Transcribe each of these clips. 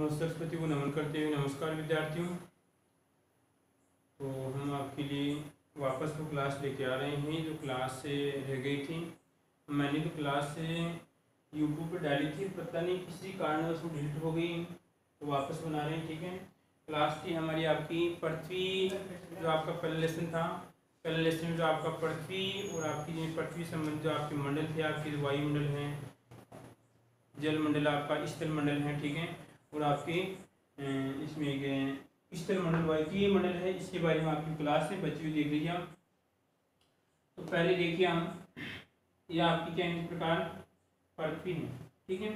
सरस्वती को नमन करते हुए नमस्कार विद्यार्थियों। तो हम आपके लिए वापस वो क्लास लेके आ रहे हैं जो क्लास से रह गई थी। मैंने तो क्लास से यूट्यूब पे डाली थी, पता नहीं किसी कारणवश वो डिलीट हो गई, तो वापस बना रहे हैं। ठीक है, क्लास थी हमारी आपकी पृथ्वी, जो आपका पहला लेसन था। पहले लेसन में जो आपका पृथ्वी और आपकी पृथ्वी संबंधित जो आपके मंडल थे, आपके वायुमंडल हैं, जल मंडल, आपका स्थल मंडल है। ठीक है, और आपके इसमें स्थल मंडल वायुकीय मंडल है, इसके बारे में आपकी क्लास में बच्चे देख लीजिए आप। तो पहले देखिए हम, यह आपकी क्या इस प्रकार पृथ्वी है। ठीक है,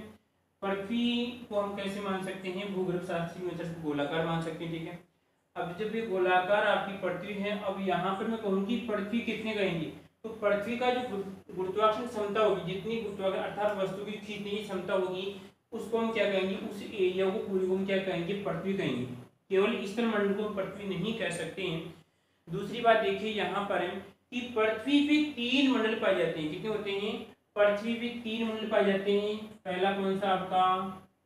पृथ्वी को हम कैसे मान सकते हैं, भूगर्भ शास्त्रीय मेथड को गोलाकार मान सकते हैं। ठीक है, अब जब ये गोलाकार आपकी पृथ्वी है, अब यहाँ पर मैं कहूँगी पृथ्वी कितने कहेंगे, तो पृथ्वी का जो गुरुत्वाकर्षण क्षमता होगी, जितनी गुरुत्वाकर्षण अर्थात वस्तु की खींचने की क्षमता होगी, उसको हम क्या कहेंगे, उस एरिया को पूरी को हम क्या कहेंगे, पृथ्वी कहेंगे। केवल स्थल मंडल को पृथ्वी नहीं कह सकते हैं। दूसरी बात देखिए यहाँ पर कि पृथ्वी पे 3 मंडल पाए जाते हैं। कितने होते हैं, पृथ्वी पे 3 मंडल पाए जाते हैं। पहला कौन सा आपका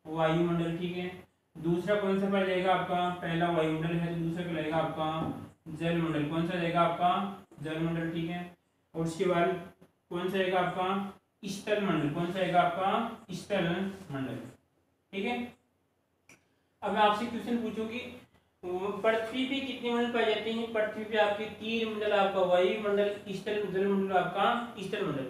वायुमंडल। ठीक है, दूसरा कौन सा पाया जाएगा आपका, पहला वायुमंडल है तो दूसरा क्या रहेगा आपका जल मंडल। कौन सा रहेगा आपका जल मंडल। ठीक है, और उसके बाद कौन सा रहेगा आपका स्थल मंडल। कौन सा रहेगा आपका स्थल मंडल। ठीक है, अब मैं आपसे क्वेश्चन पूछूंगी, पृथ्वी पे कितने मंडल पाए जाते हैं, पृथ्वी पे आपके 3 मंडल, आपका वायुमंडल, स्थल जल मंडल, आपका स्थल मंडल।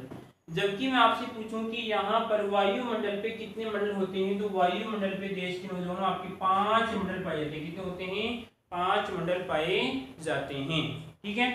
जबकि मैं आपसे पूछूं कि यहाँ पर वायुमंडल पे कितने मंडल होते हैं, तो वायुमंडल पे देश के नौजवानों आपके 5 मंडल पाए जाते हैं। कितने होते हैं, 5 मंडल पाए जाते हैं। ठीक है,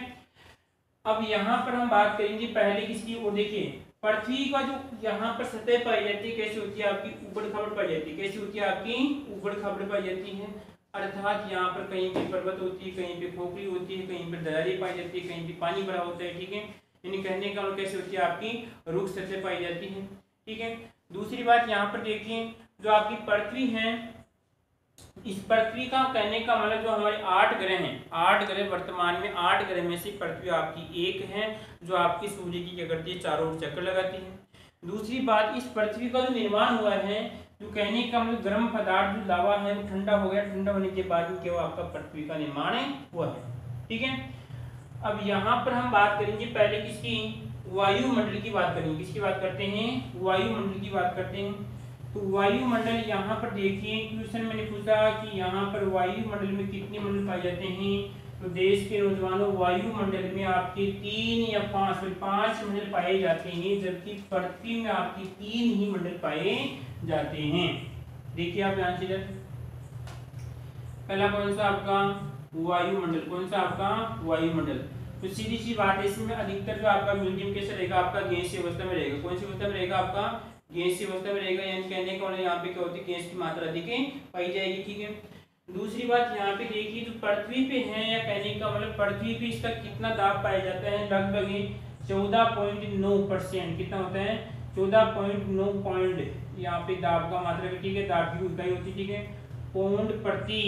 अब यहाँ पर हम बात करेंगे पहले किसकी, और देखिए पृथ्वी का जो यहाँ पर सतह पाई जाती है, कैसी होती है आपकी ऊबड़ खाबड़ पाई जाती है। कैसी होती है आपकी ऊबड़ खाबड़ पाई जाती है, अर्थात यहाँ पर कहीं पे पर्वत होती है, कहीं पे खोखली होती है, कहीं पर दरारें पाई जाती है, कहीं पे पानी भरा होता है। ठीक है, यानी कहने का मतलब कैसे होती है आपकी रुक्ष सतह पाई जाती है। ठीक है, दूसरी बात यहाँ पर देखिए जो आपकी पृथ्वी है, इस पृथ्वी का कहने का मतलब जो हमारे 8 ग्रह हैं, 8 ग्रह वर्तमान में 8 ग्रह में से पृथ्वी आपकी एक है, जो आपकी सूर्य की क्या करती है, चारों ओर चक्कर लगाती है। दूसरी बात, इस पृथ्वी का जो निर्माण हुआ है, जो कहने का मतलब गर्म पदार्थ जो लावा है वो ठंडा हो गया, ठंडा होने के बाद में क्या हुआ, आपका पृथ्वी का निर्माण हुआ है। ठीक है, अब यहाँ पर हम बात करेंगे पहले किसकी, वायुमंडल की बात करेंगे। किसकी बात करते हैं, वायुमंडल की बात करते हैं। तो वायुमंडल यहाँ पर देखिए, क्वेश्चन मैंने पूछा कि यहाँ पर वायुमंडल में कितने मंडल पाए जाते हैं, तो देश के नौजवानों वायुमंडल में आपके 3 या 5 मंडल पाए जाते हैं, जबकि पृथ्वी में आपके 3 ही मंडल पाए जाते हैं। देखिए आप ध्यान से, पहला कौन सा आपका वायुमंडल, कौन सा आपका वायुमंडल। तो सीधी सी बात है, इसमें अधिकतर जो आपका मीडियम कैसे रहेगा, आपका गैसीय अवस्था में रहेगा। कौन सी अवस्था में रहेगा, आपका गैसीय अवस्था में रहेगा, यानी कहने का मतलब यहाँ पे क्या होती है, गैस की मात्रा अधिक पाई जाएगी। ठीक है, दूसरी बात यहाँ पे देखिए जो पृथ्वी पे है, या कहने का मतलब पृथ्वी पे इसका कितना दाब पाया जाता है, लगभग 14.9%। कितना होता है, 14.9 पॉइंट यहाँ पे दाब का मात्रा। ठीक है, दाब की इकाई होती है। ठीक है, पौंड प्रति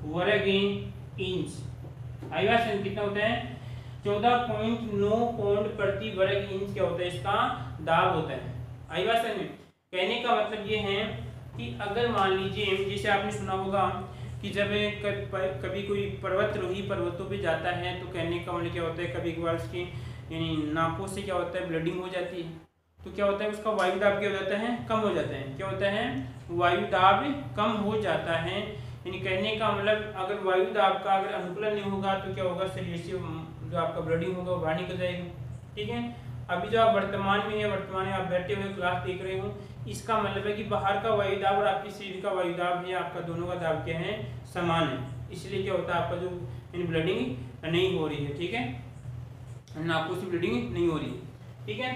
वर्ग इंच। आइवासन कितना होता है, 14.9 पौंड प्रति वर्ग इंच क्या होता है, इसका दाब होता है। आइवासन में कहने का मतलब ये है कि अगर मान लीजिए, जैसे आपने सुना होगा कि जब कभी कोई पर्वतारोही पर्वतों पे जाता है, तो कहने का मतलब क्या होता है, कभी कभार उसकी यानी नाकों से क्या होता है, ब्लडिंग हो जाती है, तो क्या होता है, उसका वायु दाब क्या हो जाता है, कम हो जाता है। क्या होता है, वायु दाब कम हो जाता है। यानी कहने का मतलब अगर वायु दाब का अगर अनुकूलन नहीं होगा तो क्या होगा, शरीर से जो आपका ब्लडिंग होगा वो बाहर निकल जाएगा। ठीक है, अभी जो आप वर्तमान में आप बैठे हुए क्लास देख रहे हो, इसका मतलब है कि बाहर का वायु दाब और आपके शरीर का वायु दाब है, आपका दोनों का दाब क्या है, समान है। इसलिए क्या होता है, आपका जो ब्लडिंग नहीं हो रही है। ठीक है, नाकों से ब्लडिंग नहीं हो रही है। ठीक है,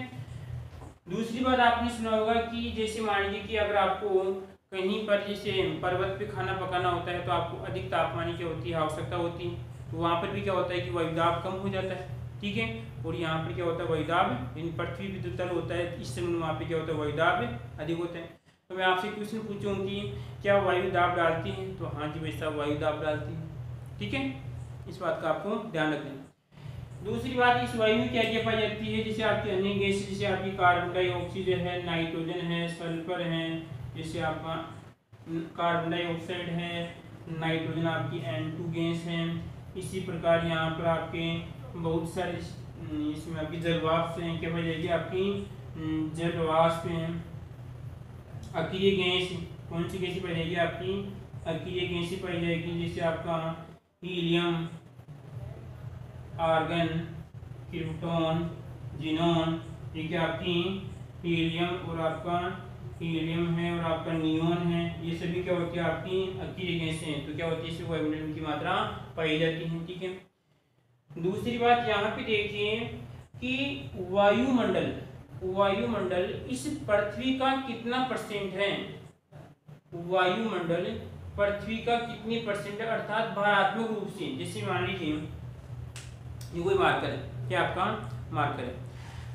दूसरी बात आपने सुना होगा कि जैसे मान लीजिए कि अगर आपको कहीं पर जैसे पर्वत पे खाना पकाना होता है, तो आपको अधिक तापमान की होती है, आवश्यकता होती है, तो वहाँ पर भी क्या होता है कि वायुदाब कम हो जाता है। ठीक है, और यहाँ पर क्या होता है, वायुदाब इन पृथ्वी पे जो तल होता है, इस समय वहाँ पे क्या होता है, वायुदाब अधिक होता है। तो मैं आपसे क्वेश्चन पूछूँ कि क्या वायुदाब डालती है, तो हाँ जी वैसा वायुदाब डालती है। ठीक है, इस बात का आपको ध्यान रखना। दूसरी बात, इस वायु में क्या क्या पाई जाती है, जैसे आपकी अन्य गैस, जैसे आपकी कार्बन डाइऑक्साइड है, नाइट्रोजन है, सल्फर है, जैसे आपका कार्बन डाइऑक्साइड है, नाइट्रोजन आपकी N2 गैस है। इसी प्रकार यहाँ पर आपके बहुत सारे इसमें आपकी जल वाष्प हैं, क्या पाई जाएगी आपकी जल वाष्प हैं। अक्रिय गैस, कौन सी गैस पाई जाएगी आपकी अक्रिय गैस पाई जाएगी, जैसे आपका हीलियम, आर्गन, क्रिप्टॉन, जिनॉन, ये क्या आपकी हीलियम और आपका हीलियम है और आपका नियोन है, ये सभी क्या होती है आपकी अक्रिय गैसें हैं। तो क्या होती है इसमें वायुमंडल की मात्रा पाई जाती है। ठीक है, दूसरी बात यहाँ पे देखिए कि वायुमंडल इस पृथ्वी का कितना परसेंट है। वायुमंडल पृथ्वी का कितनी परसेंट है, अर्थात भारात्मक रूप से। जैसे मान लीजिए ये कोई मार्कर है, क्या आपका मार्कर है,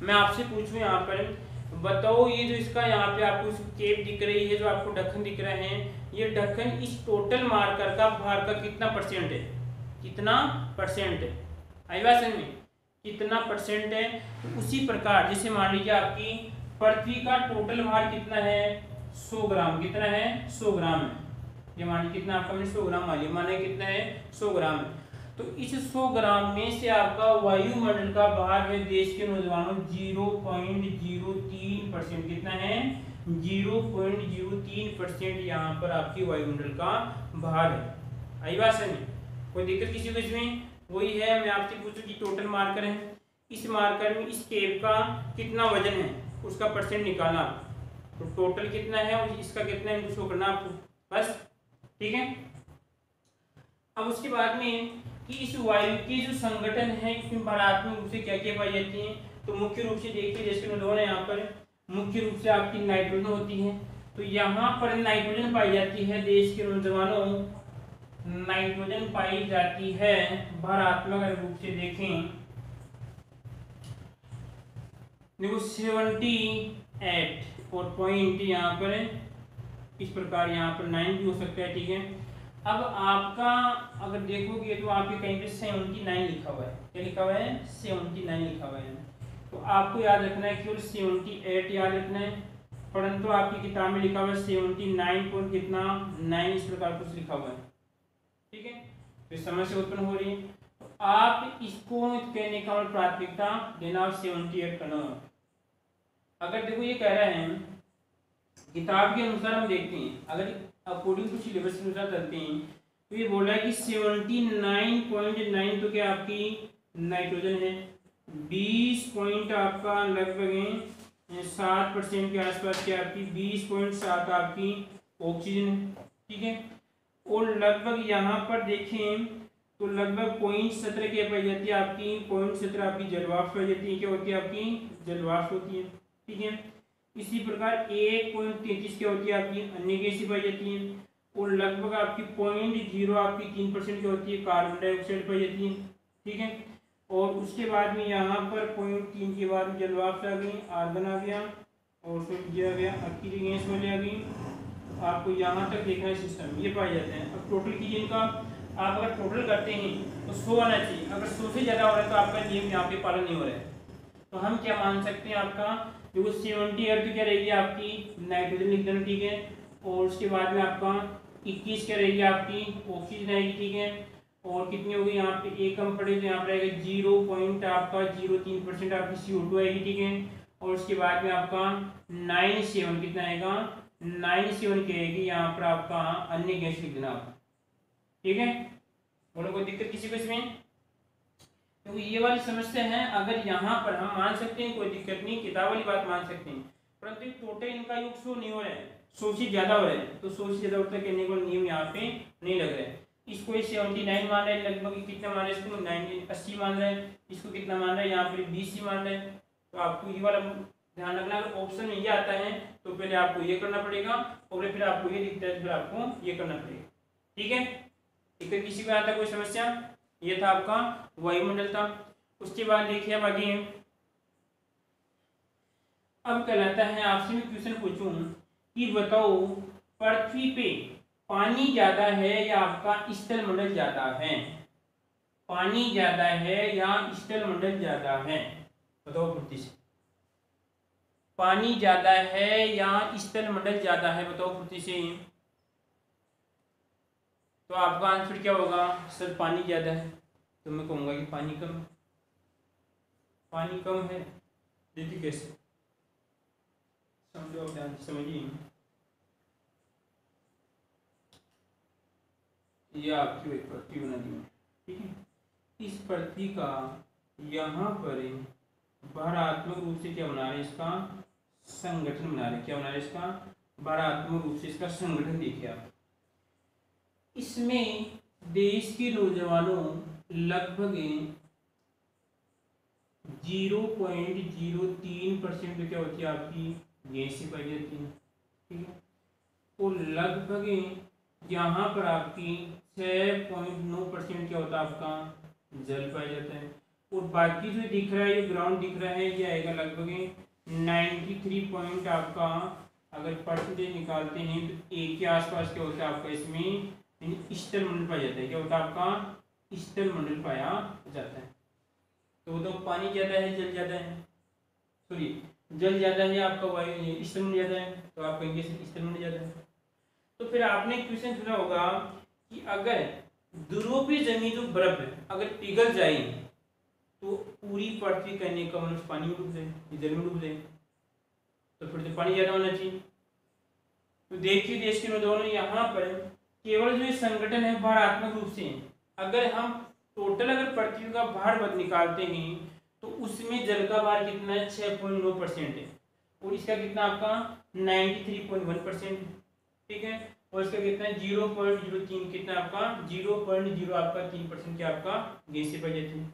मैं आपसे पूछूं यहाँ पर बताओ, ये जो इसका यहाँ पे आपको केप दिख रही है, जो आपको ढक्कन दिख रहे हैं, ये ढक्कन इस टोटल मार्कर का भार का कितना परसेंट है, कितना परसेंट है, आई बात समझ में, कितना परसेंट है। तो उसी प्रकार जैसे मान लीजिए आपकी पृथ्वी का टोटल भार कितना है 100 ग्राम, कितना है 100 ग्राम है, ये मान कितना आपका 100 ग्राम मान लिया, माने कितना है 100 ग्राम है। तो इस 100 ग्राम में से आपका वायुमंडल का भार है देश के नौजवानों 0.03%, कितना है 0.03% यहाँ पर आपकी वायुमंडल का भार है। आई बात समझ, कोई दिक्कत किसी को इसमें, वही है मैं आपसे पूछूं कि टोटल मार्कर है, इस मार्कर में इस टेप का कितना वजन है उसका परसेंट निकालना, तो टोटल कितना है और इसका कितना है उसको करना आपको, बस ठीक है। अब उसके बाद में कि इस वायु के जो संगठन है इसमें भारात्मक रूप से क्या क्या पाई जाती हैं, तो मुख्य रूप से देखिए जैसे उदाहरण यहाँ पर मुख्य रूप से आपकी नाइट्रोजन होती है, तो यहाँ पर नाइट्रोजन पाई जाती है देश के नौजवानों, नाइट्रोजन पाई जाती है भारात्मक रूप से देखें, देखो 78 और पॉइंट यहाँ पर इस प्रकार यहाँ पर 9 भी हो सकता है। ठीक है, अब आपका अगर देखोगे तो आपके कहीं पे 79 लिखा हुआ है, क्या लिखा हुआ है 79 लिखा हुआ है, तो आपको याद रखना है केवल 78 याद रखना है, परंतु आपकी किताब में लिखा हुआ है 79 पॉइंट कितना 9 इस प्रकार कुछ लिखा हुआ है। ठीक है, तो इस समस्या उत्पन्न हो रही है, तो आप इसको कहने का प्राथमिकता देना 78 करना। अगर देखो ये कह रहे हैं किताब के अनुसार हम देखते हैं, अगर अकॉर्डिंग टू सिलेबस के अनुसार चलते हैं, तो ये बोल रहा है कि 79.9 तो क्या आपकी नाइट्रोजन है, 20 पॉइंट आपका लगभग 7% के आसपास क्या आपकी 20.7 आपकी ऑक्सीजन है। ठीक है, और लगभग यहाँ पर देखें तो लगभग 0.17 क्या पाई जाती है आपकी 0.17 आपकी जलवाष्प पाई जाती है, क्या होती है आपकी जलवाष्प होती है। ठीक है, इसी प्रकार 1.33 क्या होती है आपकी अन्य गैसें पाई जाती हैं, और लगभग आपकी 0.0 आपकी 3% क्या होती है कार्बन डाइऑक्साइड पाई जाती है। ठीक है, और उसके बाद में यहाँ पर 0.3 के बाद में जलवाष्प आ गई, आर्गन आ गया और फिर आ गया अक्रिय गैस वाले आ गई, आपको यहाँ तक देखना है सिस्टम ये पाए जाते हैं। अब टोटल कीजिए इनका, आप अगर टोटल करते हैं तो 100 आना चाहिए, अगर 100 से ज़्यादा हो रहा है तो आपका नियम यहाँ पे पालन नहीं हो रहा है, तो हम क्या मान सकते हैं आपका देखो 78 तो क्या रहेगी आपकी नाइट्रोजन लिख देना। ठीक है, और उसके बाद में आपका 21 क्या रहेगी आपकी ऑक्सीजन आएगी। ठीक है, और कितनी होगी यहाँ पे एक कम पड़े तो यहाँ पर आएगा 0.03% आपकी CO2 आएगी। ठीक है, और उसके बाद में आपका 97 कितना आएगा 97 क्या आएगी यहाँ पर आपका अन्य गैस लिख देना आप। ठीक है, बोलो कोई दिक्कत किसी को इसमें, तो ये वाली समस्या है, अगर यहाँ पर हम मान सकते हैं कोई दिक्कत नहीं, किताब वाली बात मान सकते हैं, परंतु टोटल इनका योग 100 नहीं हो रहा है, 100 से ज्यादा हो रहा है, तो 100 से ज्यादा होता है कहने को नियम यहाँ पे नहीं लग रहा है। इसको 79 मान रहा है, लगभग कितना मान रहा है इसको 80 मान रहा है, इसको कितना मान रहा है यहाँ पे 20 मान रहा है। तो आपको ये वाला ध्यान रखना, अगर ऑप्शन में ये आता है तो पहले आपको ये करना पड़ेगा और फिर आपको ये दिखता है फिर आपको ये करना पड़ेगा। ठीक है, ठीक किसी को आता कोई समस्या, ये था आपका वायुमंडल था। उसके बाद देखिए अब आगे, अब कहलाता है आपसे मैं क्वेश्चन पूछूं कि बताओ पृथ्वी पे पानी ज्यादा है या आपका स्थल मंडल ज्यादा है, पानी ज्यादा है या स्थल मंडल ज्यादा है, बताओ फुर्ती से, पानी ज्यादा है या स्थल मंडल ज्यादा है, बताओ फुर्ती से। तो आपका आंसर क्या होगा? सर पानी ज़्यादा है, तो मैं कहूँगा कि पानी कम है। पानी कम है, देखिए कैसे, समझो, ध्यान से समझिए। ये आपकी एक पृथ्वी बना दी है, ठीक है। इस पृथ्वी का यहाँ पर भारात्मक रूप से क्या बना रहे हैं? इसका संगठन बना रहे हैं। क्या बना रहे हैं? इसका भारात्मक रूप से इसका संगठन देखिए आप। इसमें देश के नौजवानों लगभग 0.03% क्या होती है आपकी गैस पाई जाती है, ठीक है। तो लगभग यहाँ पर आपकी 6.9% क्या होता है? आपका जल पाया जाता है। और बाकी जो दिख रहा है, ये ग्राउंड दिख रहा है, ये आएगा लगभग 93 पॉइंट आपका, अगर परसेंटेज निकालते हैं तो एक के आसपास क्या होता है आपका इसमें स्थल मंडल पाया जाता है। क्या होता है आपका? स्थल मंडल पाया जाता है। तो पानी ज्यादा है, जल ज्यादा है, सॉरी जल ज्यादा है, आपका वायु स्थल मंडल ज्यादा है, तो आप कहेंगे स्थल मंडल ज्यादा है। तो फिर आपने क्वेश्चन सुना होगा कि अगर ध्रुवीय जमीन जो बर्फ है अगर पिघल जाए तो पूरी पृथ्वी करने का मतलब पानी में डूब जाए, जल में डूब जाए, तो फिर तो पानी ज्यादा होना चाहिए। तो देखिए देश के नौजवानों, यहाँ पर केवल जो संगठन है भारात्मक रूप से, अगर हम टोटल अगर पृथ्वी का भार निकालते हैं तो उसमें जल का भार कितना है? 6.9% है। और इसका कितना आपका 93.1%, ठीक है। और इसका कितना है? 0.03, कितना आपका 0.0 आपका 3% क्या आपका गैस से पाई जाती है,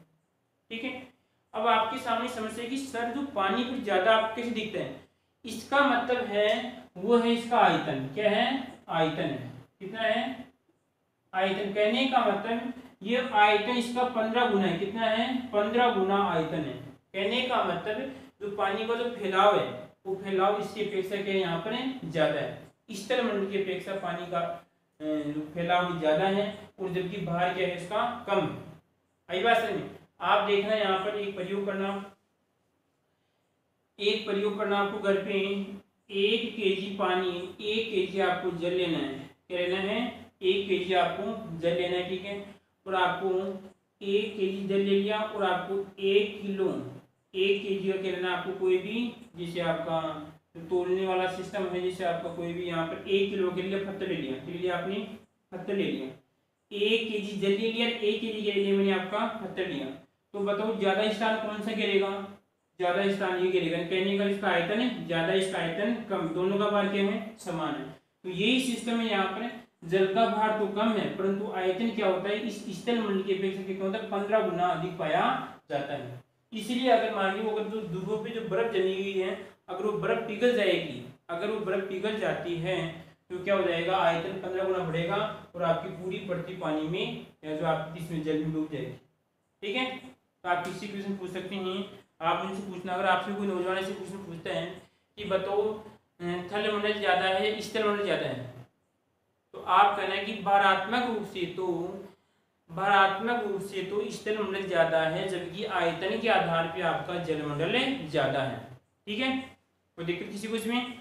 ठीक है। अब आपके सामने समस्या है कि सर जो पानी कुछ ज्यादा आपको कैसे दिखता है? इसका मतलब है वो है इसका आयतन। क्या है? आयतन है। कितना है? आयतन। कहने का मतलब ये आयतन इसका 15 गुना है। कितना है? 15 गुना आयतन है। कहने का मतलब जो पानी का जो फैलाव है वो फैलाव इसकी अपेक्षा क्या यहाँ पर ज्यादा है, स्थल मंडल की अपेक्षा पानी का फैलाव ज्यादा है, और जबकि भार क्या है इसका कम है। आई बात समझ में? आप देखना यहाँ पर एक प्रयोग करना आपको घर पे 1 kg पानी, 1 kg आपको जल लेना है। क्या लेना है? 1 kg आपको जल लेना है, ठीक है। और आपको 1 kg जल ले लिया, और आपको 1 किलो 1 kg का क्या लेना है? आपको कोई भी, जैसे आपका तोलने वाला सिस्टम है, जैसे आपका कोई भी यहाँ पर 1 किलो के लिए पत्थर ले लिया, के लिए आपने पत्थर ले लिया, 1 kg जल ले लिया, 1 kg के लिए मैंने आपका पत्थर लिया। तो बताओ ज्यादा स्थान कौन सा गिरेगा? ज्यादा स्थान ये गिरेगा। कहने का इसका आयतन है ज्यादा, इसका आयतन कम, दोनों का भार क्या है? समान है। तो यही सिस्टम है। यहाँ पर जल का भार तो कम है, परंतु आयतन क्या होता है? इस स्थल मंडल की अपेक्षा कितना होता है? 15 गुना अधिक पाया जाता है। इसलिए अगर मान लो अगर जो ध्रुवों पे जो बर्फ जमी हुई है, अगर वो बर्फ पिघल जाएगी, अगर वो बर्फ पिघल जाती है तो क्या हो जाएगा? आयतन 15 गुना बढ़ेगा, और आपकी पूरी पृथ्वी पानी में या जो आपकी इसमें जल में डूब जाएगी, ठीक है। तो आप किसी क्वेश्चन पूछ सकते हैं, आप उनसे पूछना। अगर आपसे कोई नौजवान ऐसे क्वेश्चन पूछता है कि बताओ थल मंडल ज्यादा है स्थल मंडल ज्यादा है, तो आप कहना है कि भारात्मक रूप से तो स्थल मंडल ज्यादा है, जबकि आयतन के आधार पे आपका जल मंडल ज्यादा है, ठीक है। कोई दिक्कत किसी को इसमें?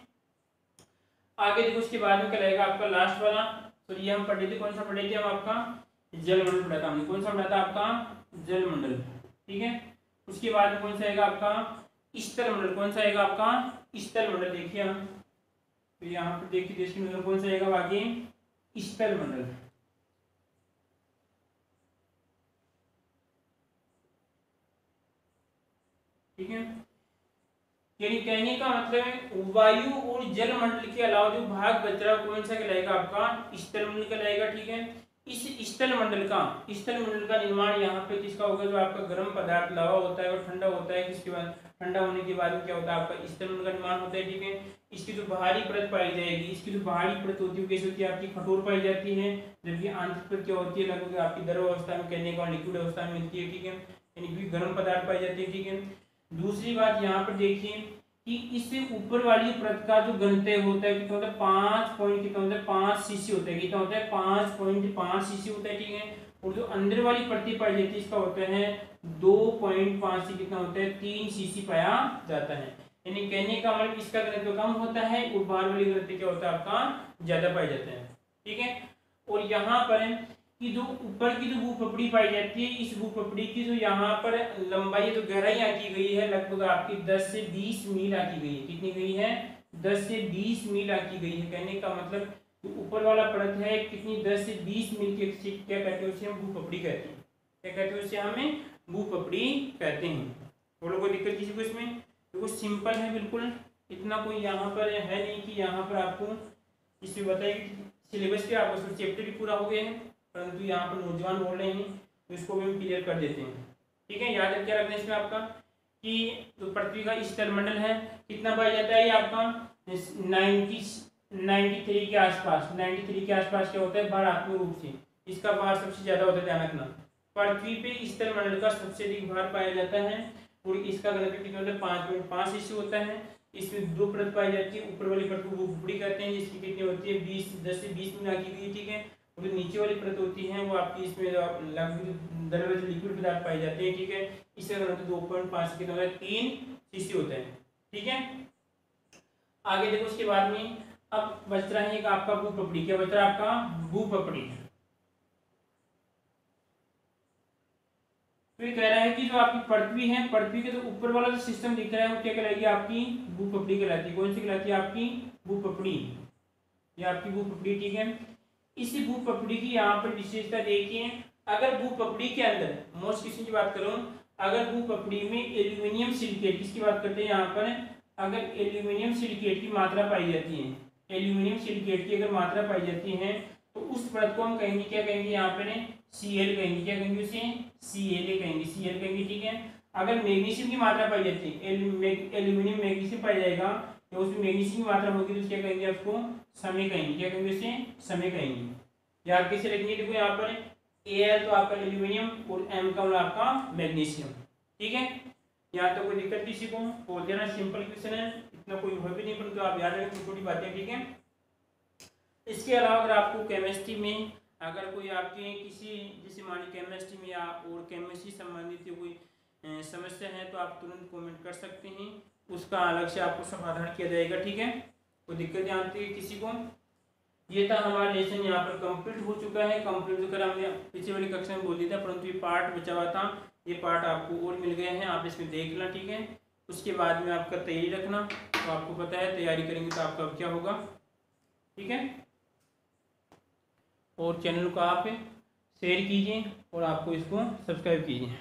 आगे देखो, उसके बाद में क्या रहेगा आपका लास्ट वाला। तो ये हम पढ़े थे, कौन सा पढ़े थे हम? आपका जल मंडल पढ़ा था हमने। कौन सा पढ़ा था? आपका जल मंडल, ठीक है। उसके बाद में कौन सा आएगा आपका? स्थल मंडल। कौन सा आएगा आपका? स्थल मंडल। देखिए हम, तो यहाँ पर देखिए देश के नजर कौन सा आएगा बाकी? स्थल मंडल, ठीक है। यानी कहने का मतलब है वायु और जल मंडल के अलावा जो भाग बच रहा कौन सा कहलाएगा? आपका स्थल मंडल कहलाएगा, ठीक है। इस स्थल मंडल का निर्माण यहाँ पे किसका होगा? जो आपका गर्म पदार्थ लावा होता है और ठंडा होता है, किसके बाद ठंडा होने के बाद में क्या होता है? आपका स्थल मंडल का निर्माण होता है, ठीक है। इसकी जो बाहरी परत पाई जाएगी, इसकी जो बाहरी परत होती है कैसी होती है? आपकी कठोर पाई जाती है, जबकि आंतरिक परत क्या होती है? लगभग आपकी द्रव अवस्था में, कहने का लिक्विड अवस्था में मिलती है, ठीक है। यानी गर्म पदार्थ पाई जाती है, ठीक है। दूसरी बात यहाँ पर देखिए कि इससे ऊपर वाली परत का जो घनत्व होता है कितना होता है? 5 सीसी होता है। कितना होता है? 5.5 सीसी होता है, ठीक है। और जो अंदर वाली परत पाई जाती है इसका होता है 2.5 से कितना होता है? 3 सीसी पाया जाता है। यानी कहने का मतलब इसका घनत्व कम होता है और बाहर वाली घनत्व क्या होता है? आपका ज्यादा पाया जाता है, ठीक है। और यहाँ पर कि जो ऊपर की जो भूपपड़ी पाई जाती है, इस भूपपड़ी की जो यहाँ पर लंबाई तो गहराई आंकी गई है लगभग आपकी 10 से 20 मील आंकी गई है। कितनी गई है? 10 से 20 मील आंकी गई है। कहने का मतलब जो ऊपर वाला परत है कितनी 10 से 20 मील के, क्या कहते हैं उसे? हम भूपपड़ी कहते हैं। क्या कहते हैं उसे? हमें भूपपड़ी कहते हैं। बोलो कोई दिक्कत किसी को इसमें? देखो सिंपल है बिल्कुल, इतना कोई यहाँ पर है नहीं कि यहाँ पर आपको इसमें बताइए। सिलेबस पे आपका चैप्टर भी पूरा हो गया है, परंतु यहाँ पर नौजवान बोल रहे हैं तो इसको भी हम क्लियर कर देते हैं। ठीक है, याद क्या रखना है इसमें आपका कि जो पृथ्वी का स्थलमंडल है कितना पाया जाता है? ये आपका 93 के आसपास। 93 के आसपास क्या होता है? भारात्मक रूप से इसका भार सबसे ज्यादा होता है, ध्यान रखना। पृथ्वी पे स्थलमंडल का सबसे अधिक भार पाया जाता है और इसका घनत्व कितना होता है? 5.5 हिस्से होता है। इसमें दो परत पाई जाती है, ऊपर वाली परत को भूपपड़ी कहते हैं, जिसकी कितनी होती है? 10 से 20 मील आंकी गई। ठीक है, और जो नीचे वाली परत होती है वो आपकी इसमें लगभग द्रव लिक्विड पदार्थ पाए जाते हैं। ठीक है, इसका घनत्व 2.5 कितना होता है? 3 सीसी होता है। ठीक है, आगे देखो उसके बाद में अब बच रहा है आपका भूपपड़ी। क्या बच रहा है आपका? भूपपड़ी। तो ये कह रहा है कि जो आपकी पृथ्वी है, पृथ्वी के जो ऊपर वाला जो सिस्टम दिख रहा है वो क्या कहलाएगी? आपकी भूपपड़ी कहलाती है। कौन सी कहलाती है? आपकी भूपपड़ी। ये आपकी भूपपड़ी। ठीक है, इसी भूपपड़ी की यहाँ पर विशेषता देखिए। अगर भूपपड़ी के अंदर मोस्ट किसी की बात करूं, अगर भूपपड़ी में एल्यूमिनियम सिलिकेट, किसकी बात करते हैं यहाँ पर? अगर एल्यूमिनियम सिलिकेट की मात्रा पाई जाती है, एल्यूमिनियम सिलिकेट की अगर मात्रा पाई जाती है तो उस परत को हम कहेंगे, क्या कहेंगे? यहाँ पर Cl कहेंगे। क्या कहेंगे उसे? Cl कहेंगे। Cl कहेंगे। ठीक है, अगर मैग्नीशियम की मात्रा पाई जाती है, एल्यूमिनियम मैग्नीशियम पाई जाएगा तो उसमें मैग्नीशियम की मात्रा होगी तो क्या कहेंगे? उसको समय कहेंगे। क्या कहेंगे उसे? समय कहेंगे। याद कैसे रखेंगे? देखो यहाँ पर Al तो आपका एल्यूमिनियम और M का मतलब आपका मैग्नीशियम। ठीक है, यहाँ तो कोई दिक्कत किसी को? बोल देना, सिंपल क्वेश्चन है, इतना कोई हो भी नहीं, परंतु आप याद रखें छोटी बातें। ठीक है, इसके अलावा अगर आपको केमिस्ट्री में अगर कोई आपके किसी जैसे मान लीजिए केमिस्ट्री में या और केमिस्ट्री संबंधित कोई समस्या है तो आप तुरंत कमेंट कर सकते हैं, उसका अलग से आपको समाधान किया जाएगा। ठीक है, कोई दिक्कत आती है किसी को? ये था हमारा लेसन यहाँ पर कंप्लीट हो चुका है। कंप्लीट कर हमने पिछले वाली कक्षा में बोल दिया था, परंतु ये पार्ट बचा हुआ था, ये पार्ट आपको और मिल गए हैं, आप इसमें देख लेना। ठीक है, उसके बाद में आपका तैयारी रखना। तो आपको पता है तैयारी करेंगे तो आपका क्या होगा। ठीक है, और चैनल को आप शेयर कीजिए और आपको इसको सब्सक्राइब कीजिए।